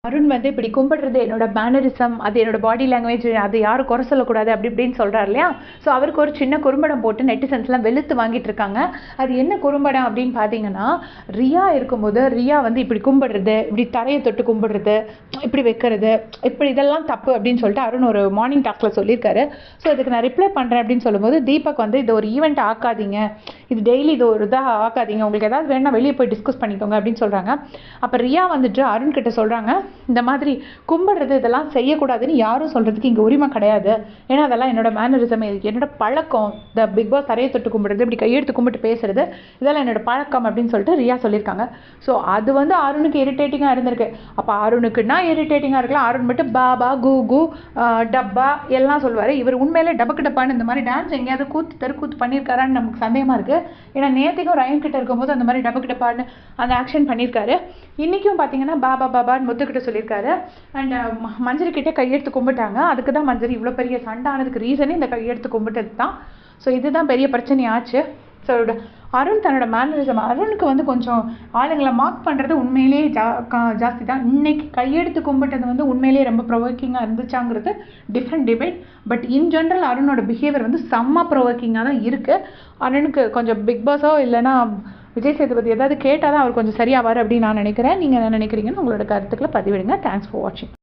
அருண் வந்து இப்படி கும்பிடுறது என்னோட மேனரிசம், அது என்னோட பாடி லாங்குவேஜ், அது யாரும் குறை சொல்லக்கூடாது அப்படி இப்படின்னு சொல்கிறார் இல்லையா? ஸோ அவருக்கு ஒரு சின்ன குறும்படம் போட்டு நெட்டிசன்ஸ்லாம் வெளுத்து வாங்கிட்டு இருக்காங்க. அது என்ன குறும்படம் அப்படின்னு பார்த்தீங்கன்னா, ரியா இருக்கும்போது ரியா வந்து இப்படி கும்பிடுறது, இப்படி தரையை தொட்டு கும்பிடுறது, இப்படி வைக்கிறது, இப்படி இதெல்லாம் தப்பு அப்படின்னு சொல்லிட்டு அருண் ஒரு மார்னிங் டாஸ்கில் சொல்லியிருக்காரு. ஸோ இதுக்கு நான் ரிப்ளை பண்ணுறேன் அப்படின்னு சொல்லும்போது தீபக் வந்து இது ஒரு ஈவெண்ட் ஆக்காதீங்க, இது டெய்லி இது ஒரு இதாக ஆக்காதீங்க, உங்களுக்கு ஏதாவது வேணால் வெளியே போய் டிஸ்கஸ் பண்ணிக்கோங்க அப்படின்னு சொல்கிறாங்க. அப்போ ரியா வந்துட்டு அருண் கிட்ட சொல்கிறாங்க, இந்த மாதிரி கும்பிடுறது இதெல்லாம் செய்யக்கூடாதுன்னு யாரும் சொல்கிறதுக்கு இங்கே உரிமை கிடையாது, ஏன்னா அதெல்லாம் என்னோட மேனரிசம், என்னோட பழக்கம், இந்த பிக் பாஸ் தரையை தொட்டு கும்பிடுறது, இப்படி கையெடுத்து கும்பிட்டு பேசுறது, இதெல்லாம் என்னோட பழக்கம் அப்படின்னு சொல்லிட்டு ரியா சொல்லியிருக்காங்க. ஸோ அது வந்து அருணுக்கு இரிட்டேட்டிங்காக இருந்திருக்கு. அப்போ அருணுக்குன்னா இரிட்டேட்டிங்காக இருக்கலாம், அருண் மட்டும் பாபா கூகு டப்பா எல்லாம் சொல்லுவார். இவர் உண்மையிலே டபக்கு டப்பான்னு இந்த மாதிரி டான்ஸ் எங்கேயாவது கூத்து தெருக்கூத்து பண்ணியிருக்காரான்னு நமக்கு சந்தேகமாக இருக்குது. ஏன்னா நேற்றுக்கும் ரயன் கிட்ட இருக்கும்போது அந்த மாதிரி டபக்கு டப்பான்னு அந்த ஆக்ஷன் பண்ணியிருக்காரு. இன்றைக்கும் பார்த்தீங்கன்னா பாபா பாபான்னு முத்துக்கிட்ட சொல்லியிருக்காரு. அண்ட் மஞ்சரி கிட்டே கையெடுத்து கும்பிட்டாங்க. அதுக்கு தான் மஞ்சரி இவ்வளோ பெரிய சண்டை ஆனதுக்கு ரீசனே இந்த கையெடுத்து கும்பிட்டது தான். ஸோ இதுதான் பெரிய பிரச்சனையாச்சு. ஸோ அருண் தன்னோட மேனரிசம், அருணுக்கு வந்து கொஞ்சம் ஆளுங்களை மார்க் பண்ணுறது உண்மையிலேயே ஜாஸ்தி தான். இன்னைக்கு கையெடுத்து கும்பிட்டது வந்து உண்மையிலேயே ரொம்ப ப்ரொவோக்கிங்காக இருந்துச்சாங்கிறது different debate. But in general அருணோட பிஹேவியர் வந்து செம்ம ப்ரொவோக்கிங்காக தான் இருக்குது. அருணுக்கு கொஞ்சம் பிக் பாஸோ இல்லைனா விஜய் சேதுபதி ஏதாவது கேட்டால் தான் அவர் கொஞ்சம் சரியாவார் அப்படின்னு நான் நினைக்கிறேன். நீங்கள் என்ன நினைக்கிறீங்கன்னு உங்களோட கருத்துக்களை பதிவிடுங்க. தேங்க்ஸ் ஃபார் வாட்சிங்.